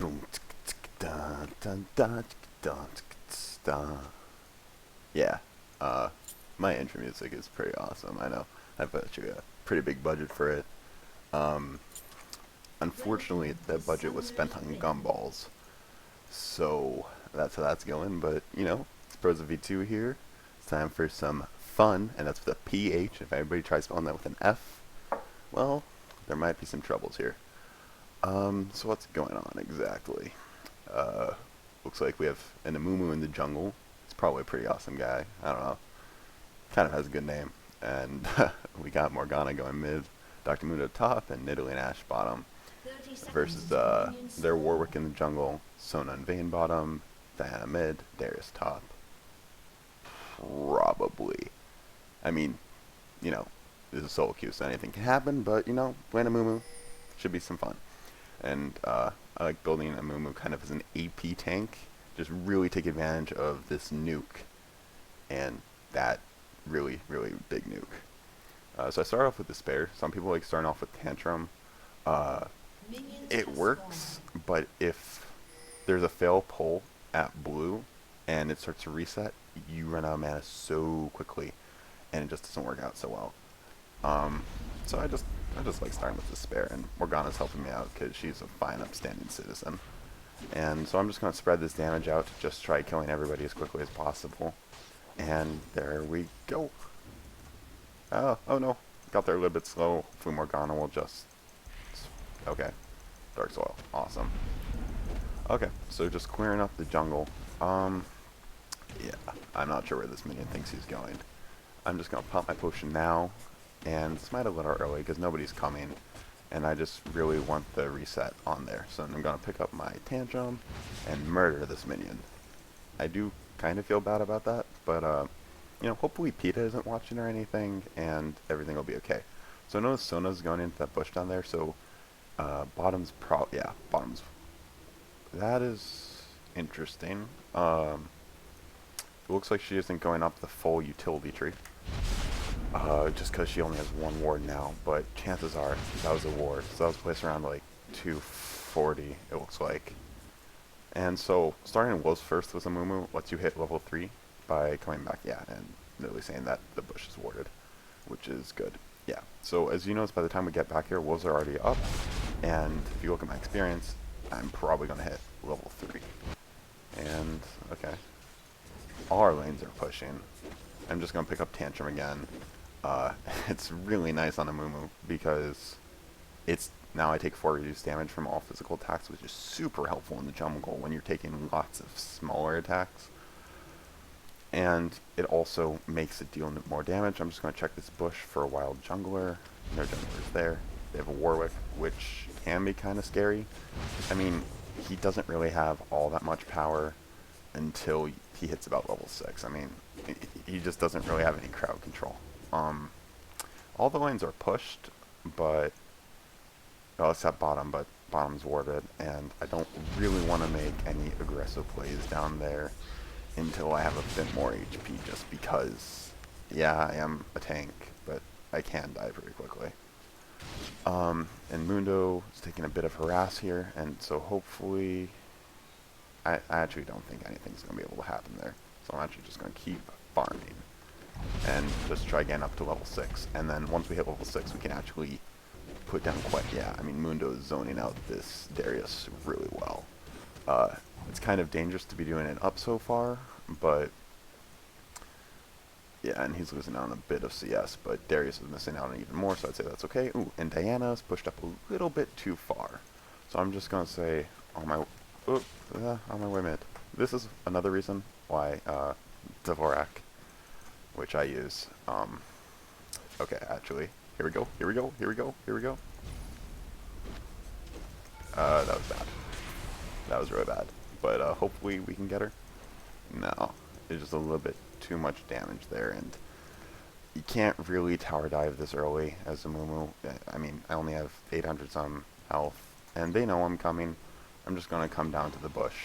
Boom, dun, dun, dun, dun, dun. Yeah, uh, my intro music is pretty awesome. I know. I put you a pretty big budget for it. Um, Unfortunately, that budget was spent on gumballs, so that's how that's going. But it's Bros of V2 here. It's time for some fun, and that's with a PH. If anybody tries spelling that with an F, well, there might be some troubles here. So what's going on exactly? Uh, Looks like we have an Amumu in the jungle. He's probably a pretty awesome guy. I don't know. Kind of has a good name. And we got Morgana going mid, Dr. Mundo top, and Nidalee and Ash bottom. Versus their Warwick in the jungle, Sona and Vayne bottom, Diana mid, Darius top. Probably. I mean, you know, this is solo queue, so anything can happen, but, playing Amumu should be some fun. And I like building Amumu kind of as an AP tank. Just really take advantage of this nuke and that really, really big nuke. So I start off with Despair. Some people like starting off with Tantrum. Uh, it works, but if there's a fail pull at blue and it starts to reset, you run out of mana so quickly, and it just doesn't work out so well. So I just like starting with Despair, and Morgana's helping me out because she's a fine, upstanding citizen. And so I'm just going to spread this damage out to just try killing everybody as quickly as possible. And there we go. Oh no, got there a little bit slow. Hopefully Morgana will just... Okay, Dark Soil, awesome. Okay, so just clearing up the jungle. Yeah, I'm not sure where this minion thinks he's going. I'm just going to pop my potion now, and this might a little early because nobody's coming, and I just really want the reset on there. So I'm going to pick up my Tantrum and murder this minion. I do kind of feel bad about that, but hopefully PETA isn't watching or anything, and everything will be okay. So I know Sona's going into that bush down there, so bottom's bottom's... That is interesting. It looks like she isn't going up the full utility tree. Just because she only has one ward now, but chances are that was a ward. So that was placed around like 240, it looks like. And so starting Wolves first with Amumu lets you hit level 3 by coming back, and literally saying that the bush is warded, which is good. Yeah, so as you notice, by the time we get back here, Wolves are already up, and if you look at my experience, I'm probably going to hit level 3. And, okay. All our lanes are pushing. I'm just going to pick up Tantrum again. It's really nice on Amumu because now I take 4 reduced damage from all physical attacks, which is super helpful in the jungle when you're taking lots of smaller attacks. And it also makes it deal more damage. I'm just going to check this bush for a wild jungler. No jungler's there. They have a Warwick, which can be kind of scary. I mean, he doesn't really have all that much power until he hits about level 6. I mean, he just doesn't really have any crowd control. All the lanes are pushed, but... Well, except bottom, but bottom's warded, and I don't really want to make any aggressive plays down there until I have a bit more HP, just because, yeah, I am a tank, but I can die very quickly. And Mundo is taking a bit of harass here, and so hopefully... I actually don't think anything's going to be able to happen there. So I'm actually just going to keep farming and just try getting up to level 6. And then once we hit level 6, we can actually put down quite... Yeah, I mean, Mundo is zoning out this Darius really well. It's kind of dangerous to be doing it up so far, but... Yeah, and he's losing out on a bit of CS, but Darius is missing out on even more, so I'd say that's okay. Ooh, and Diana's pushed up a little bit too far. So I'm just going to say, on my way mid. This is another reason why Dvorak, which I use. Okay, actually, here we go. That was bad. That was really bad. But hopefully we can get her. No, it's just a little bit too much damage there, and you can't really tower dive this early as a Mumu. I mean, I only have 800 some health, and they know I'm coming. I'm just going to come down to the bush.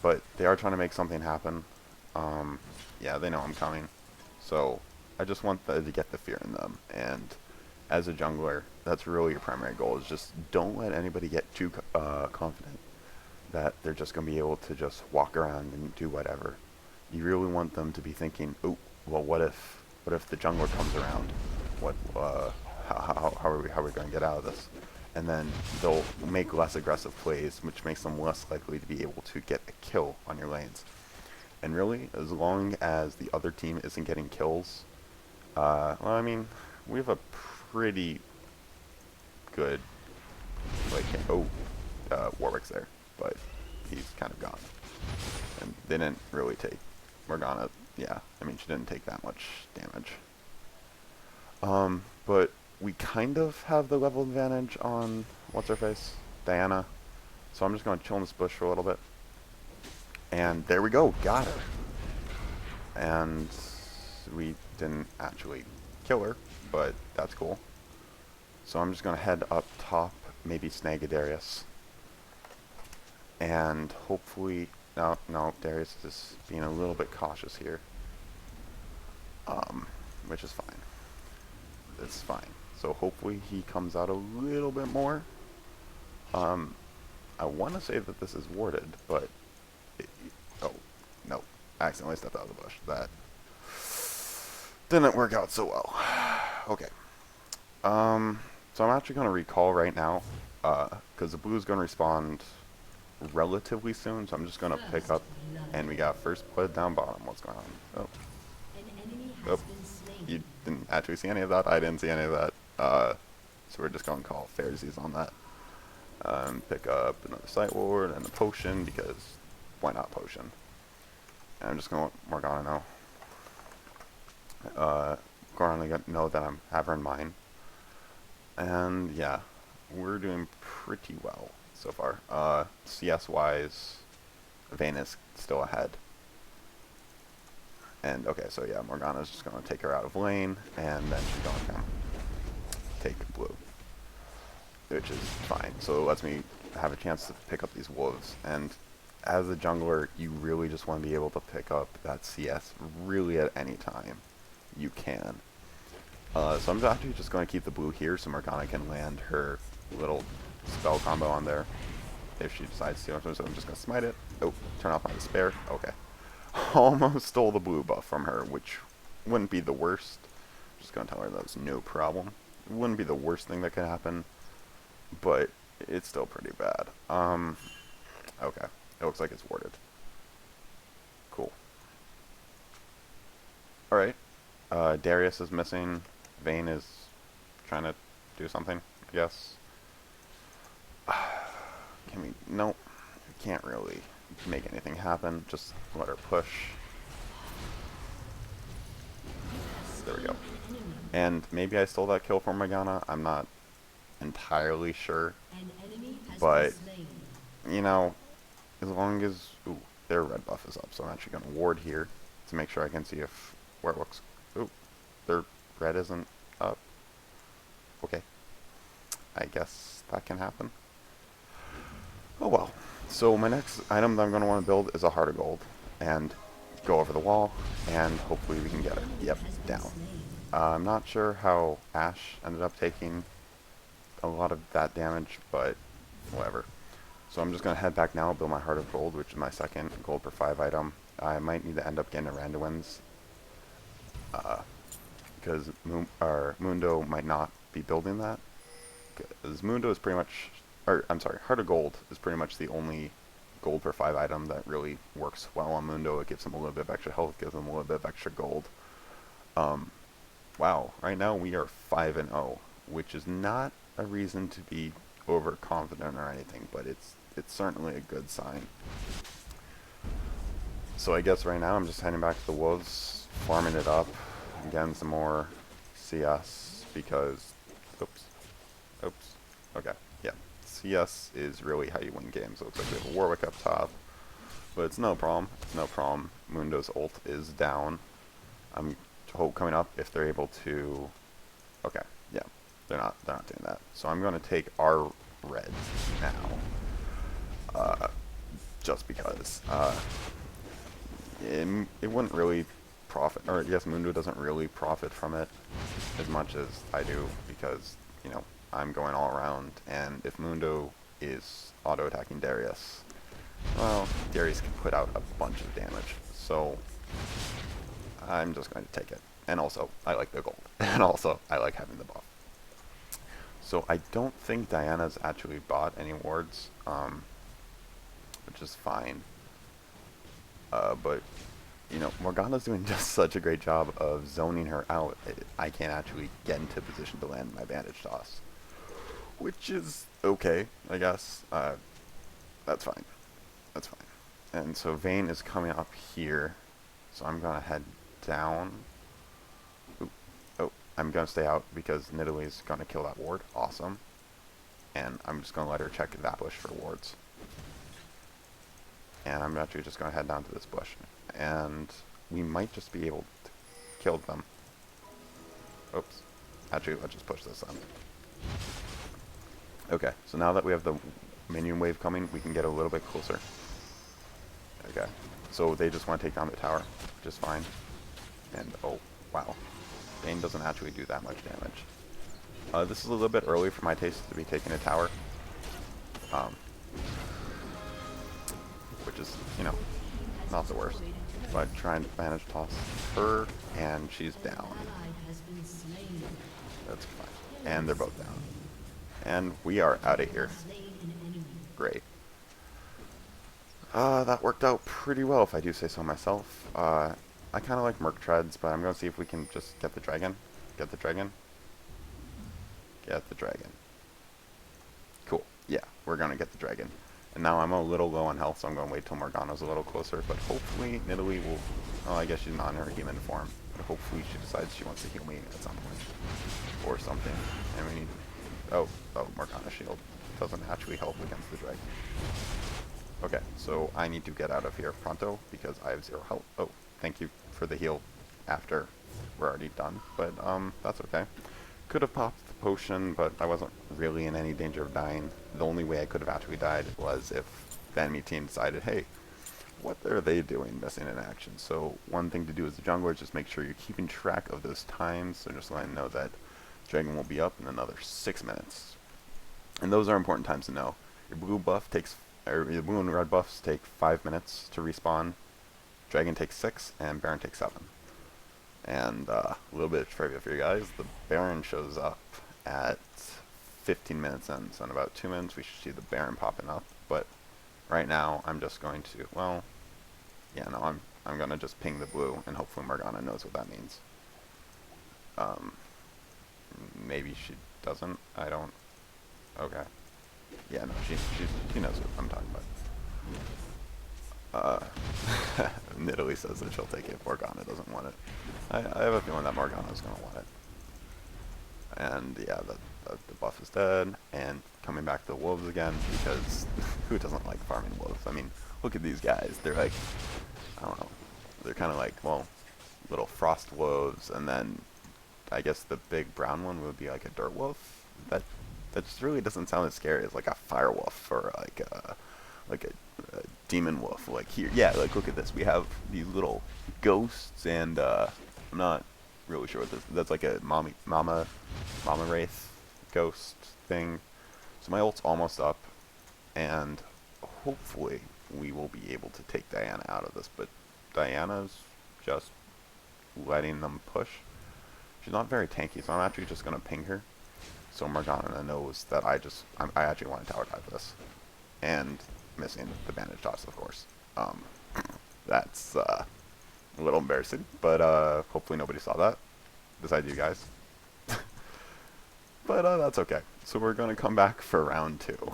But they are trying to make something happen. Yeah, they know I'm coming. So I just want to get the fear in them. And as a jungler, that's really your primary goal, is just don't let anybody get too confident that they're just going to be able to just walk around and do whatever. You really want them to be thinking, oh, well, what if the jungler comes around? What, how are we going to get out of this? And then they'll make less aggressive plays, which makes them less likely to be able to get a kill on your lanes. And really, as long as the other team isn't getting kills, well, I mean, we have a pretty good, like, oh, Warwick's there, but he's kind of gone. And they didn't really take Morgana, yeah, I mean, she didn't take that much damage. But we kind of have the level advantage on, what's her face? Diana. So I'm just going to chill in this bush for a little bit. And there we go, got her. And we didn't actually kill her, but that's cool. So I'm just going to head up top, maybe snag a Darius. And hopefully, no, Darius is being a little bit cautious here. Which is fine. It's fine. So hopefully he comes out a little bit more. I want to say that this is warded, but oh no, I accidentally stepped out of the bush. That didn't work out so well. Okay. So I'm actually going to recall right now, because the blue is going to respond relatively soon. So I'm just going to pick up, and we got first blood down bottom. What's going on? Oh, you didn't actually see any of that. I didn't see any of that. So we're just going to call Fairsies on that. Pick up another Sight Ward and a potion, because why not potion? And I'm just going to Morgana now. Morgana know that I have her in mind. And yeah, we're doing pretty well so far. CS-wise, Vayne is still ahead. And okay, so yeah, Morgana's just going to take her out of lane, and then she's going to come take blue, which is fine. So it lets me have a chance to pick up these wolves. And as a jungler, you really just want to be able to pick up that CS really at any time you can. So I'm actually just going to keep the blue here so Morgana can land her little spell combo on there if she decides to. So I'm just going to smite it. Oh, turn off my despair. Okay. Almost stole the blue buff from her, which wouldn't be the worst. Just going to tell her that's no problem. It wouldn't be the worst thing that could happen, but it's still pretty bad. Okay. It looks like it's warded. Cool. Alright. Darius is missing. Vayne is trying to do something, I guess. Can we... Nope. We can't really make anything happen. Just let her push. There we go. And maybe I stole that kill from Morgana. I'm not entirely sure. But, you know, as long as... Ooh, their red buff is up. So I'm actually going to ward here to make sure I can see if... Where it looks... Ooh, their red isn't up. Okay. I guess that can happen. Oh well. So my next item that I'm going to want to build is a Heart of Gold. And go over the wall, and hopefully we can get it. Yep, down. I'm not sure how Ashe ended up taking a lot of that damage, but whatever. So I'm just going to head back now, build my Heart of Gold, which is my second gold per 5 item. I might need to end up getting a Randuin's, because Mundo might not be building that. Because Mundo is pretty much, or I'm sorry, Heart of Gold is pretty much the only gold per 5 item that really works well on Mundo. It gives him a little bit of extra health, gives him a little bit of extra gold. Wow, right now we are 5-0, which is not a reason to be overconfident or anything, but it's certainly a good sign. So I guess right now I'm just heading back to the Wolves, farming it up, getting some more CS, because, oops, okay, yeah, CS is really how you win games. It looks like we have a Warwick up top, but it's no problem, Mundo's ult is down. I'm coming up if they're able to, okay, yeah, they're not doing that. So I'm going to take our reds now, just because, it wouldn't really profit, or yes, Mundo doesn't really profit from it as much as I do, because, you know, I'm going all around, and if Mundo is auto-attacking Darius, well, Darius can put out a bunch of damage, so I'm just going to take it. And also, I like the gold, and also, I like having the buff. So I don't think Diana's actually bought any wards, which is fine. But, you know, Morgana's doing just such a great job of zoning her out. I can't actually get into position to land my bandage toss, which is okay, I guess. That's fine. That's fine. And so Vayne is coming up here, so I'm gonna head down. Ooh. Oh, I'm gonna stay out because Nidalee's gonna kill that ward. Awesome. And I'm just gonna let her check that bush for wards. And I'm actually just gonna head down to this bush, and we might just be able to kill them. Oops. Actually, let's just push this on. Okay, so now that we have the minion wave coming, we can get a little bit closer. Okay, so they just want to take down the tower, which is fine. And, oh, wow. Vayne doesn't actually do that much damage. This is a little bit early for my taste to be taking a tower. Which is, you know, not the worst. But trying to manage toss her, and she's down. That's fine. And they're both down. And we are out of here. Great. That worked out pretty well, if I do say so myself. I kind of like Merc Treads, but I'm going to see if we can just get the dragon. Get the dragon. Get the dragon. Cool. Yeah, we're going to get the dragon. And now I'm a little low on health, so I'm going to wait till Morgana's a little closer. But hopefully Nidalee will... Oh, I guess she's not in her human form. But hopefully she decides she wants to heal me at some point. Or something. And we need... Oh, Morgana shield doesn't actually help against the dragon. Okay, so I need to get out of here pronto, because I have 0 health. Oh, thank you for the heal after we're already done. But, that's okay. Could have popped the potion, but I wasn't really in any danger of dying. The only way I could have actually died was if the enemy team decided, hey, what are they doing missing in action? So one thing to do as a jungler is just make sure you're keeping track of those times, so just let them know that dragon will be up in another 6 minutes. And those are important times to know. Your blue buff takes, or your blue and red buffs take 5 minutes to respawn, dragon takes 6, and baron takes 7. And a little bit of trivia for you guys, the Baron shows up at 15 minutes in, so in about 2 minutes we should see the Baron popping up. But right now I'm just going to, well, yeah, no, I'm going to just ping the blue, and hopefully Morgana knows what that means. Maybe she doesn't, I don't, okay. Yeah, no, she knows what I'm talking about. Nidalee says that she'll take it if Morgana doesn't want it. I have a feeling that Morgana's going to want it. And yeah, the buff is dead, and coming back to the wolves again, because who doesn't like farming wolves? I mean, look at these guys. They're like, I don't know, they're kind of like, well, little frost wolves, and then I guess the big brown one would be like a dirt wolf. That just really doesn't sound as scary as like a fire wolf or like a demon wolf. Like here, yeah, like look at this. We have these little ghosts, and I'm not really sure what this. That's like a mama wraith ghost thing. So my ult's almost up, and hopefully we will be able to take Diana out of this. But Diana's just letting them push. She's not very tanky, so I'm actually just gonna ping her, so Morgana knows that I actually want to tower dive this, and missing the bandage toss, of course. That's a little embarrassing, but hopefully nobody saw that, besides you guys. But that's okay. So we're gonna come back for round 2.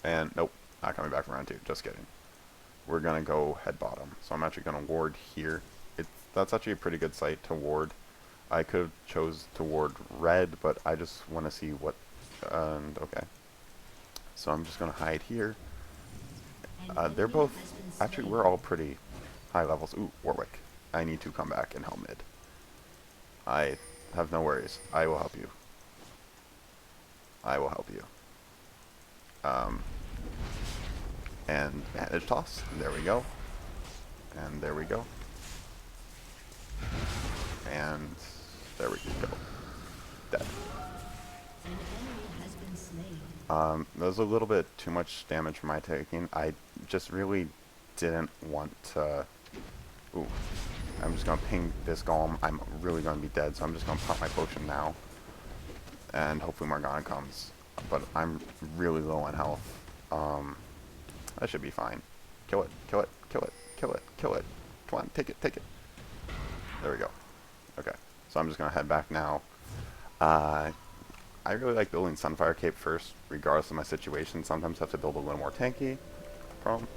And nope, not coming back for round 2. Just kidding. We're gonna go head bottom. So I'm actually gonna ward here. That's actually a pretty good site to ward. I could have chose to ward red, but I just want to see what. And okay. So I'm just gonna hide here. They're both, actually we're all pretty high levels. Ooh, Warwick. I need to come back and help mid. I have no worries. I will help you. I will help you. And manage toss. There we go. And there we go. And there we go. Dead. That was a little bit too much damage for my taking. I just really didn't want to... Ooh. I'm just going to ping this golem. I'm really going to be dead, so I'm just going to pop my potion now. And hopefully Morgana comes. But I'm really low on health. That should be fine. Kill it, kill it, kill it, kill it, kill it. Come on, take it, take it. There we go. Okay, so I'm just going to head back now. I really like building Sunfire Cape first, regardless of my situation. Sometimes I have to build a little more tanky. Problem.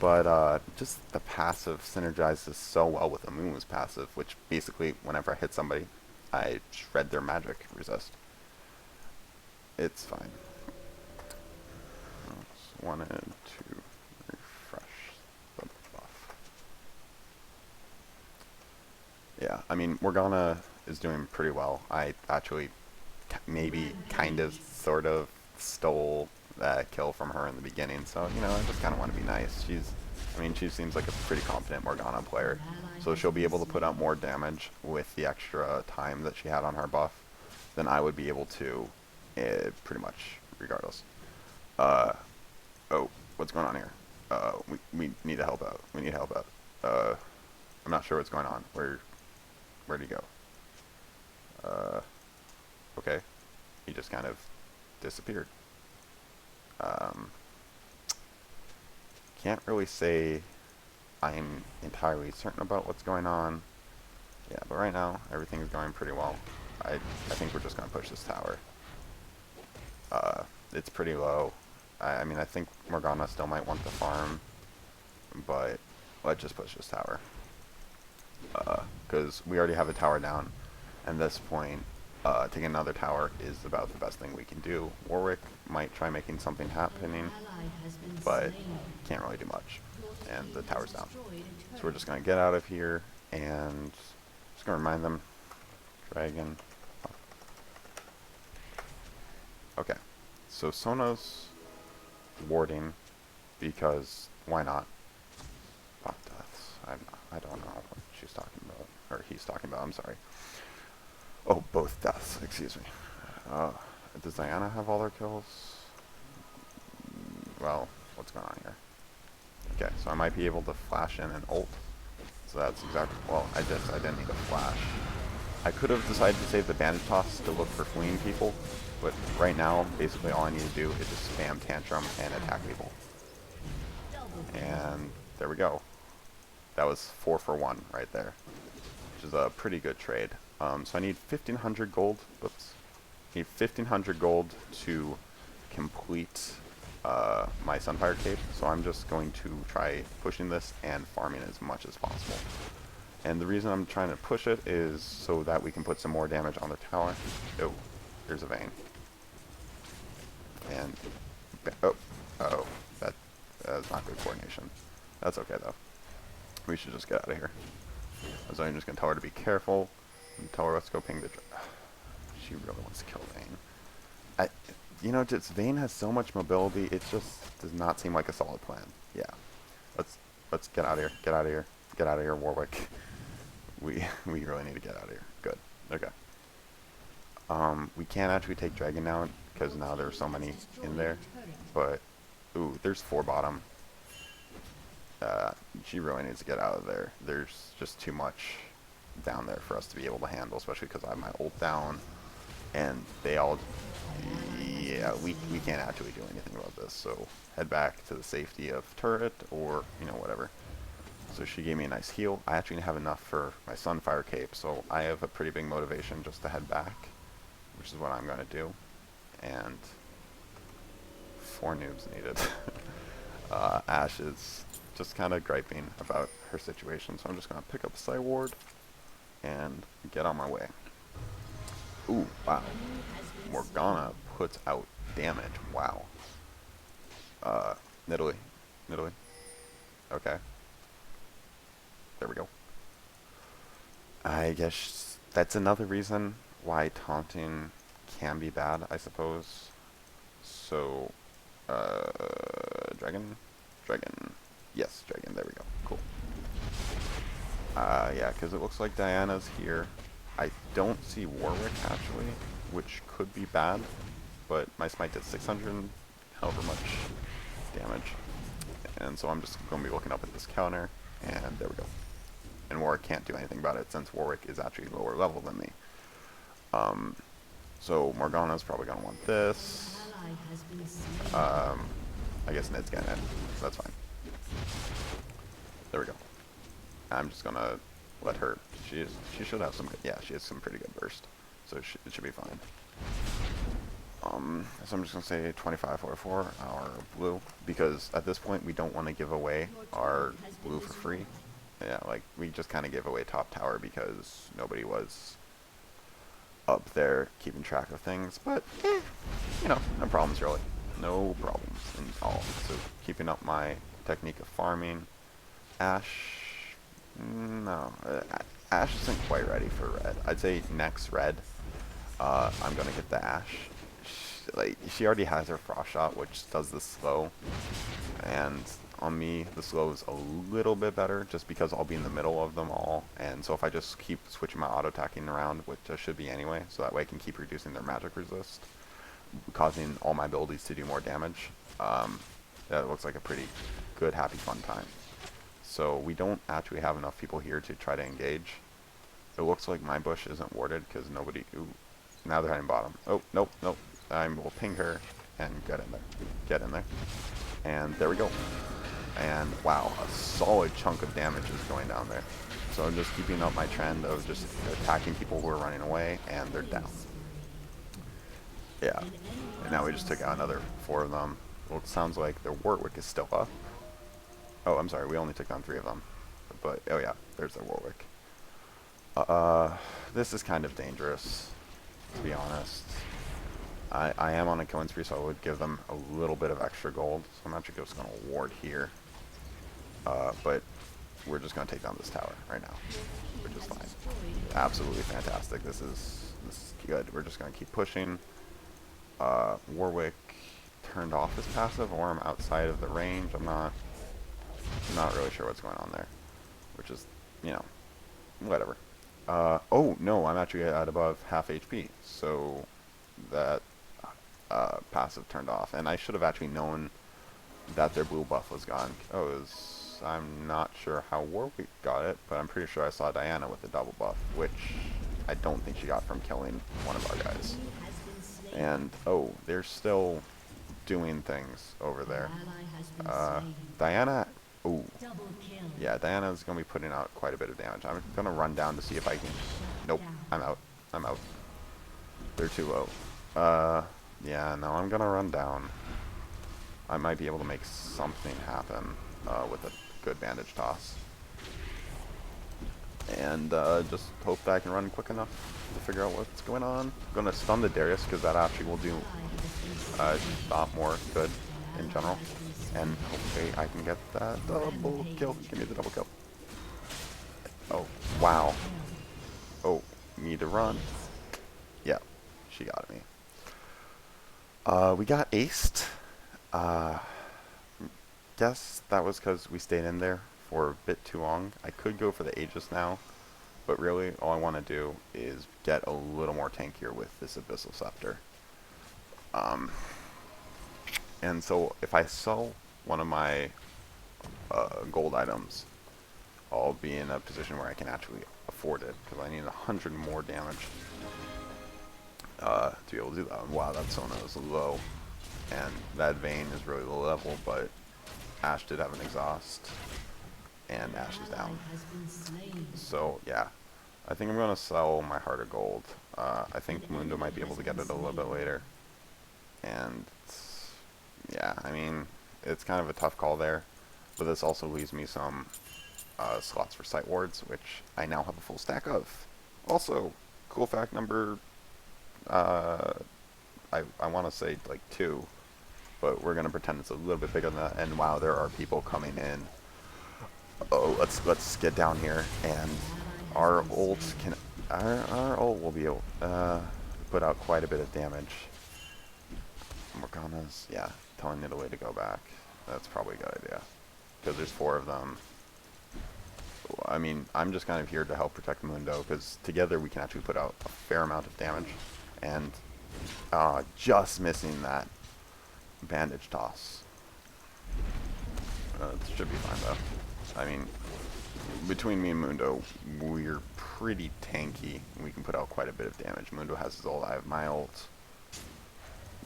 But just the passive synergizes so well with Amumu's passive, which basically, whenever I hit somebody, I shred their magic resist. It's fine. Just wanted to refresh the buff. Yeah, I mean, Morgana is doing pretty well. I actually maybe kind of sort of stole that kill from her in the beginning, so you know, I just kind of want to be nice. I mean, she seems like a pretty competent Morgana player, so she'll be able to put out more damage with the extra time that she had on her buff than I would be able to, pretty much regardless. Oh, what's going on here? We need to help out. We need help out. I'm not sure what's going on. Where'd he go? Okay, he just kind of disappeared. Can't really say I'm entirely certain about what's going on. Yeah, but right now everything is going pretty well. I think we're just gonna push this tower. It's pretty low. I mean, I think Morgana still might want the farm, but let's just push this tower. Because we already have a tower down, and at this point, taking another tower is about the best thing we can do. Warwick might try making something happening, but can't really do much. And the tower's down. So we're just going to get out of here, and just going to remind them. Dragon. Oh. Okay. So Sona's warding, because why not? Bot deaths. I don't know what she's talking about. Or he's talking about, I'm sorry. Oh, both deaths, excuse me. Does Diana have all her kills? Well, what's going on here? Okay, so I might be able to flash in an ult. So that's exactly, well, I didn't need a flash. I could have decided to save the bandage toss to look for fleeing people, but right now, basically all I need to do is just spam tantrum and attack people. And there we go. That was 4 for 1 right there, which is a pretty good trade. So I need 1,500 gold. Whoops. I need 1,500 gold to complete my Sunfire Cape. So I'm just going to try pushing this and farming as much as possible. And the reason I'm trying to push it is so that we can put some more damage on the tower. Oh, there's a vein. And oh, that's not good coordination. That's okay though. We should just get out of here. So I'm just gonna tell her to be careful. And tell her let's go ping the... She really wants to kill Vayne. You know, just Vayne has so much mobility, it just does not seem like a solid plan. Yeah. Let's get out of here. Get out of here. Get out of here, Warwick. We really need to get out of here. Good. Okay. We can't actually take Dragon now, because now there's so many in there. But, ooh, there's 4 bottom. She really needs to get out of there. There's just too much down there for us to be able to handle, especially because I have my ult down, and they all, yeah, we can't actually do anything about this, so head back to the safety of turret, or, you know, whatever. So she gave me a nice heal. I actually have enough for my Sunfire Cape, so I have a pretty big motivation just to head back, which is what I'm going to do, and 4 noobs needed. Ashe is just kind of griping about her situation, so I'm just going to pick up a Psy Ward and get on my way. Ooh, wow. Morgana puts out damage. Wow. Nidalee. Okay. There we go. I guess that's another reason why taunting can be bad, I suppose. So, Dragon? Yes, Dragon, there we go. Cool. Yeah, because it looks like Diana's here. I don't see Warwick, actually, which could be bad, but my smite did 600 and however much damage. And so I'm just going to be looking up at this counter, and there we go. And Warwick can't do anything about it since Warwick is actually lower level than me. So Morgana's probably going to want this. I guess Ned's getting it, so that's fine. There we go. I'm just going to let her. She should have some good, yeah, she has some pretty good burst, so it should be fine. So I'm just going to say 2544, our blue, because at this point we don't want to give away our blue for free. Yeah, like, we just kind of gave away top tower because nobody was up there keeping track of things, but, you know, no problems really. No problems at all. So, keeping up my technique of farming. Ash, no, Ash isn't quite ready for red. I'd say next red, I'm going to get the Ash. She already has her frost shot, which does the slow, and on me the slow is a little bit better just because I'll be in the middle of them all, and so if I just keep switching my auto attacking around, which I should be anyway, so that way I can keep reducing their magic resist, causing all my abilities to do more damage, that looks like a pretty good, happy, fun time. So we don't actually have enough people here to try to engage. It looks like my bush isn't warded because nobody, ooh, now they're hiding bottom. Oh, nope, nope. I will ping her and get in there. Get in there. And there we go. And wow, a solid chunk of damage is going down there. So I'm just keeping up my trend of just attacking people who are running away, and they're down. Yeah. And now we just took out another 4 of them. Well, it sounds like their Warwick is still up. Oh, I'm sorry, we only took down 3 of them. But, oh yeah, there's their Warwick. This is kind of dangerous, to be honest. I am on a killing spree, so I would give them a little bit of extra gold. So I'm actually just going to ward here. But we're just going to take down this tower right now, which is fine. Absolutely fantastic. This is good. We're just going to keep pushing. Warwick turned off his passive, or I'm outside of the range. I'm not really sure what's going on there, which is, you know, whatever. Oh, no, I'm actually at above half HP, so that passive turned off, and I should have actually known that their blue buff was gone. I'm not sure how Warwick got it, but I'm pretty sure I saw Diana with the double buff, which I don't think she got from killing one of our guys. And, oh, they're still doing things over there. Diana, oh, yeah, Diana's going to be putting out quite a bit of damage. I'm going to run down to see if I can, nope, I'm out. They're too low. Yeah, no, I'm going to run down. I might be able to make something happen with a good bandage toss. And just hope that I can run quick enough to figure out what's going on. I'm going to stun the Darius because that actually will do a lot more good in general. And hopefully I can get that double kill. Give me the double kill. Oh, wow. Oh, need to run. Yeah, she got me. We got aced. Guess that was because we stayed in there for a bit too long. I could go for the Aegis now, but really all I want to do is get a little more tankier with this Abyssal Scepter. And so if I sell one of my gold items, I'll be in a position where I can actually afford it, because I need 100 more damage to be able to do that. And wow, that Sona is low, and that Vayne is really low level, but Ashe did have an exhaust, and Ashe is down. So yeah, I think I'm going to sell my Heart of Gold. I think Mundo might be able to get it a little bit later. And yeah, I mean, it's kind of a tough call there, but this also leaves me some slots for Sight Wards, which I now have a full stack of. Also, cool fact number, I want to say like 2, but we're going to pretend it's a little bit bigger than that. And wow, there are people coming in. Oh, let's get down here, and our ult will be able to put out quite a bit of damage. Morgana's, yeah, telling Nidalee to go back. That's probably a good idea, because there's 4 of them. I mean, I'm just kind of here to help protect Mundo, because together we can actually put out a fair amount of damage. And just missing that bandage toss. It should be fine, though. I mean, between me and Mundo, we're pretty tanky. We can put out quite a bit of damage. Mundo has his ult, I have my ult.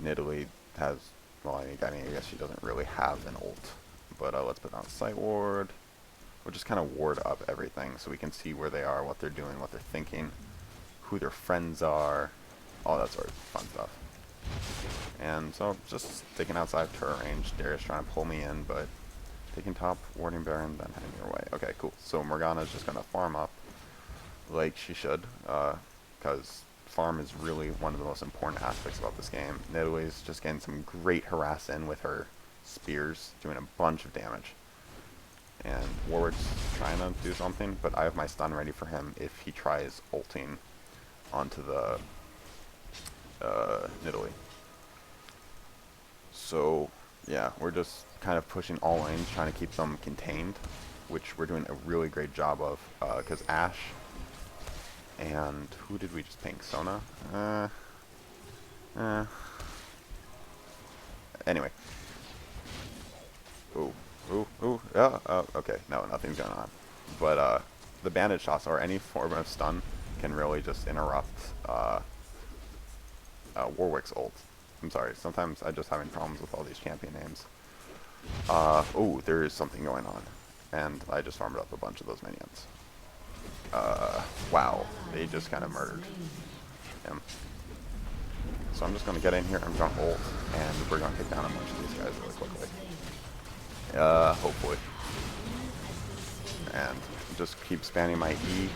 Nidalee has, well, I mean, I guess she doesn't really have an ult. But let's put on Sight Ward. We'll just kind of ward up everything so we can see where they are, what they're doing, what they're thinking, who their friends are, all that sort of fun stuff. And so just sticking outside turret range. Darius trying to pull me in, but taking top, warding Baron, then heading your way. Okay, cool. So Morgana's just going to farm up like she should, because farm is really one of the most important aspects about this game. Nidalee's just getting some great harass in with her spears, doing a bunch of damage. And Warwick's trying to do something, but I have my stun ready for him if he tries ulting onto the Nidalee. So, yeah, we're just kind of pushing all lanes, trying to keep them contained, which we're doing a really great job of, because Ashe and who did we just pink? Sona? Anyway. Okay, no, nothing's going on. But, the bandage toss, or any form of stun, can really just interrupt, Warwick's ult. I'm sorry, sometimes I'm just having problems with all these champion names. Oh, there is something going on. And I just farmed up a bunch of those minions. Wow, they just kind of murdered him. So I'm just going to get in here, I'm going to ult, and we're going to take down a bunch of these guys really quickly. Hopefully. And just keep spamming my E,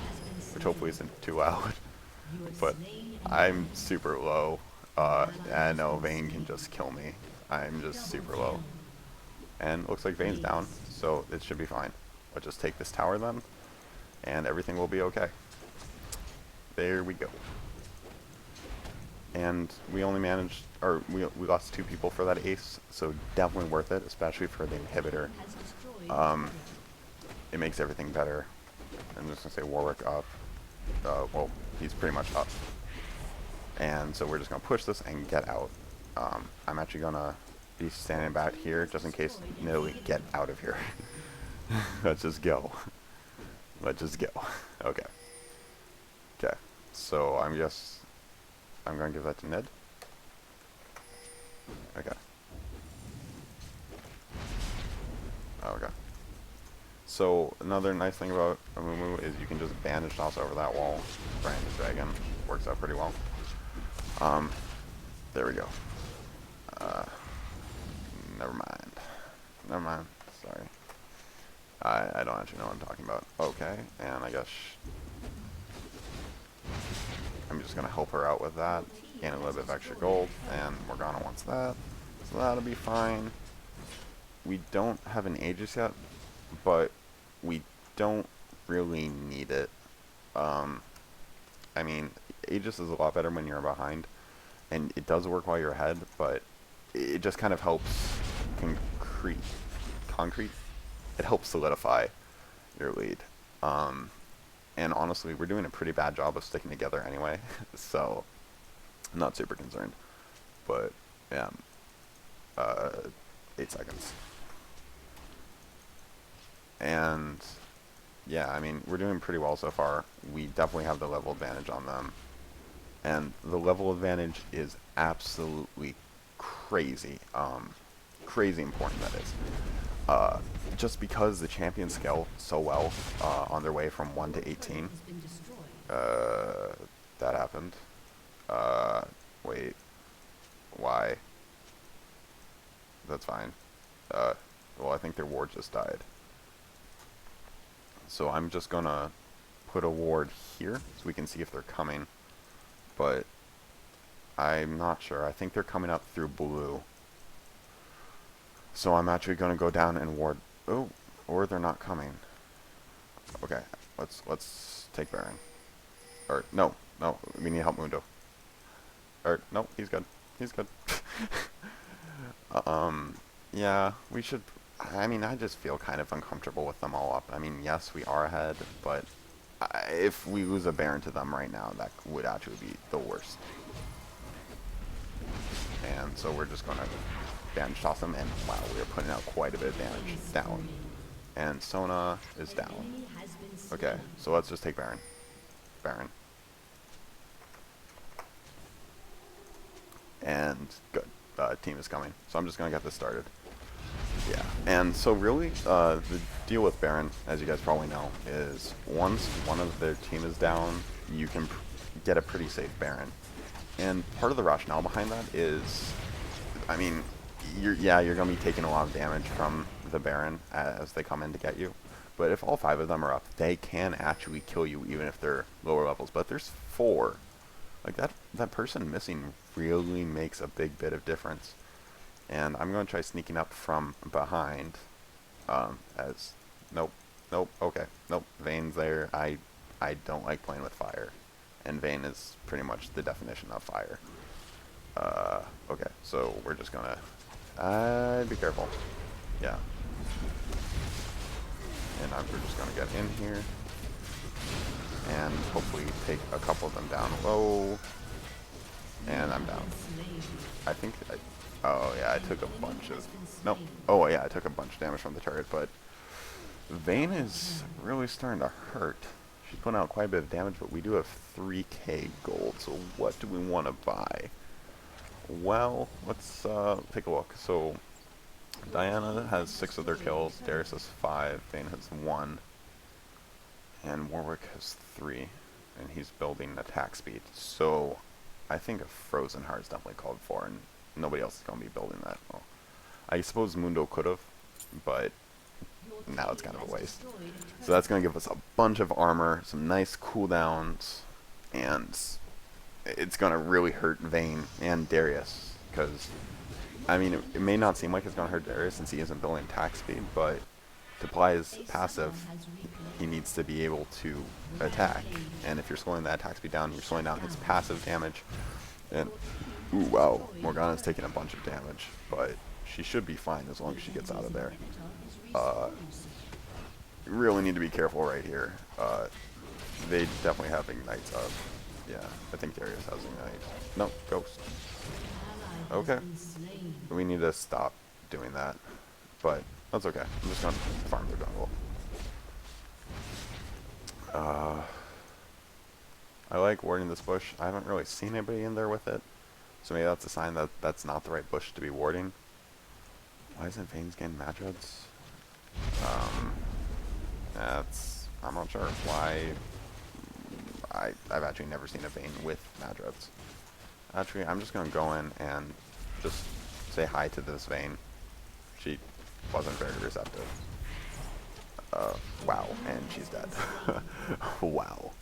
which hopefully isn't too loud. But I'm super low. I know Vayne can just kill me. I'm just super low. And looks like Vayne's down, so it should be fine. Let's just take this tower then, and everything will be okay. There we go. And we only managed, or we lost 2 people for that ace, so definitely worth it, especially for the inhibitor. It makes everything better. I'm just gonna say Warwick up. Well, he's pretty much up. And so we're just gonna push this and get out. I'm actually gonna be standing back here just in case Nidalee get out of here. Let's just go. Let's just go. Okay. Okay. So I'm gonna give that to Nid. Okay. Okay. So another nice thing about Amumu is you can just bandage toss over that wall. Brand the dragon. Works out pretty well. There we go. Never mind. Never mind. Sorry. I don't actually know what I'm talking about. Okay, and I guess I'm just gonna help her out with that. Gain a little bit of extra gold, and Morgana wants that. So that'll be fine. We don't have an Aegis yet, but we don't really need it. I mean, Aegis is a lot better when you're behind, and it does work while you're ahead, but it just kind of helps concrete. It helps solidify your lead. And honestly, we're doing a pretty bad job of sticking together anyway, so I'm not super concerned. But yeah, 8 seconds. And yeah, I mean, we're doing pretty well so far. We definitely have the level advantage on them. And the level advantage is absolutely crazy. Crazy important, that is. Just because the champions scale so well on their way from 1 to 18. That happened. Wait. Why? That's fine. Well, I think their ward just died. So I'm just gonna put a ward here so we can see if they're coming. But I'm not sure. I think they're coming up through blue. So I'm actually gonna go down and ward. Oh, or they're not coming. Okay, let's take Baron. Or no, we need help Mundo. Or no, he's good. He's good. Yeah, we should I mean, I just feel kind of uncomfortable with them all up. I mean, yes, we are ahead, but if we lose a Baron to them right now, that would actually be the worst. And so we're just going to damage toss them, and wow, we are putting out quite a bit of damage. Down. And Sona is down. Okay, so let's just take Baron. Baron. And good. Team is coming. So I'm just going to get this started. Yeah, and so really, the deal with Baron, as you guys probably know, is once one of their team is down, you can get a pretty safe Baron. And part of the rationale behind that is, I mean, you're going to be taking a lot of damage from the Baron as they come in to get you. But if all 5 of them are up, they can actually kill you even if they're lower levels. But there's 4. Like, that person missing really makes a big bit of difference. And I'm going to try sneaking up from behind. Nope, nope, okay, nope, Vayne's there. I don't like playing with fire. And Vayne is pretty much the definition of fire. Okay, so we're just going to... be careful. Yeah. And we're just going to get in here. And hopefully take a couple of them down low. And I'm down. I think... oh, yeah, I took a bunch of... Nope. Oh, yeah, I took a bunch of damage from the turret, but... Vayne is really starting to hurt. She's putting out quite a bit of damage, but we do have 3k gold, so what do we want to buy? Well, let's take a look. So, Diana has 6 of their kills, Darius has 5, Vayne has 1, and Warwick has 3, and he's building attack speed. So, I think a Frozen Heart is definitely called for, and nobody else is going to be building that. Well, I suppose Mundo could have, but now it's kind of a waste. So that's going to give us a bunch of armor, some nice cooldowns, and it's going to really hurt Vayne and Darius, because, I mean, it may not seem like it's going to hurt Darius since he isn't building attack speed, but to apply his passive, he needs to be able to attack, and if you're slowing that attack speed down, you're slowing down his passive damage, and, ooh, wow, Morgana's taking a bunch of damage, but she should be fine as long as she gets out of there. You really need to be careful right here. They definitely have Ignites up. Yeah, I think Darius has Ignite. No, Ghost. Okay. We need to stop doing that. But that's okay. I'm just going to farm their jungle. I like warding this bush. I haven't really seen anybody in there with it. So maybe that's a sign that that's not the right bush to be warding. Why isn't Vayne's getting Madreds? I'm not sure why. I've actually never seen a Vayne with Madreds. Actually, I'm just going to go in and just say hi to this Vayne. She wasn't very receptive. Wow, and she's dead. Wow.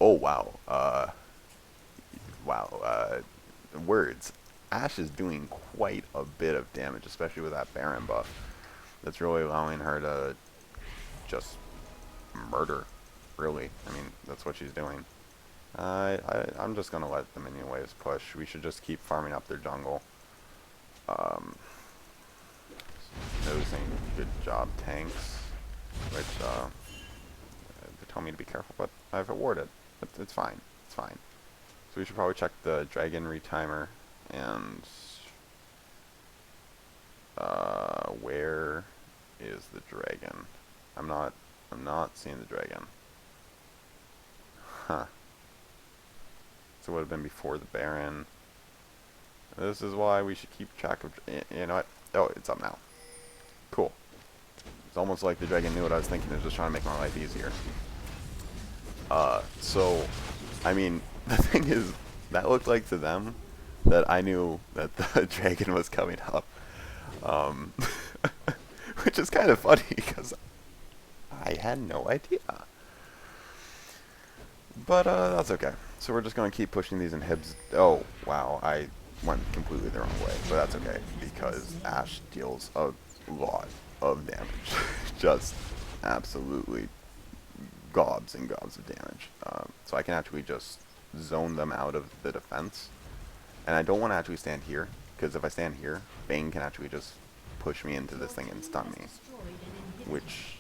Oh, wow. Wow. Words. Ashe is doing quite a bit of damage, especially with that Baron buff. That's really allowing her to just murder, really. I mean, that's what she's doing. I'm just going to let the minion waves push. We should just keep farming up their jungle. Noticing good job tanks, which they tell me to be careful, but I've awarded. It's fine. It's fine. So we should probably check the dragon retimer and where is the dragon? I'm not seeing the dragon. Huh. So it would have been before the Baron. This is why we should keep track of... You know what? Oh, it's up now. Cool. It's almost like the dragon knew what I was thinking. It was just trying to make my life easier. So, I mean, the thing is, that looked like to them that I knew that the dragon was coming up. Which is kind of funny, because I had no idea. But, that's okay. So we're just going to keep pushing these inhibs. Oh, wow, I went completely the wrong way. But that's okay, because Ashe deals a lot of damage. Just absolutely gobs and gobs of damage. So I can actually just zone them out of the defense. And I don't want to actually stand here, because if I stand here, Vayne can actually just push me into this thing and stun me, which,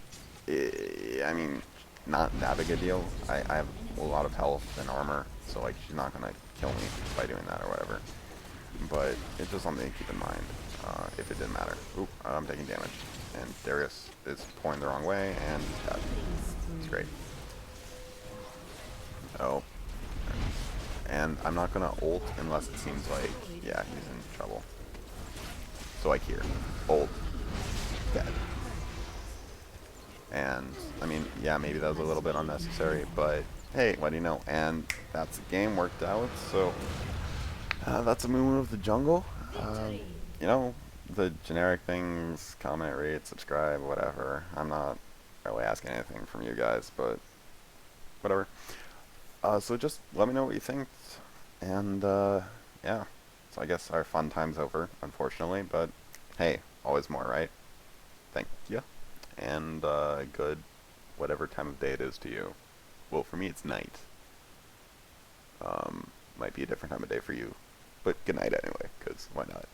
I mean, not that big a deal. I have a lot of health and armor, so like she's not gonna kill me by doing that or whatever. But it's just something to keep in mind if it didn't matter. Oop, I'm taking damage, and Darius is pulling the wrong way, and he's dead. It's great. Oh, and I'm not gonna ult unless it seems like, yeah, he's in trouble. So like here, ult, dead. And I mean, yeah, maybe that was a little bit unnecessary, but hey, what do you know? And that's the game worked out. So that's Amumu of the jungle. You know, the generic things, comment, rate, subscribe, whatever. I'm not really asking anything from you guys, but whatever. So just let me know what you think, and yeah. So I guess our fun time's over, unfortunately, but hey, always more, right? Thank you, and good whatever time of day it is to you. Well, for me it's night. Might be a different time of day for you, but good night anyway, because why not?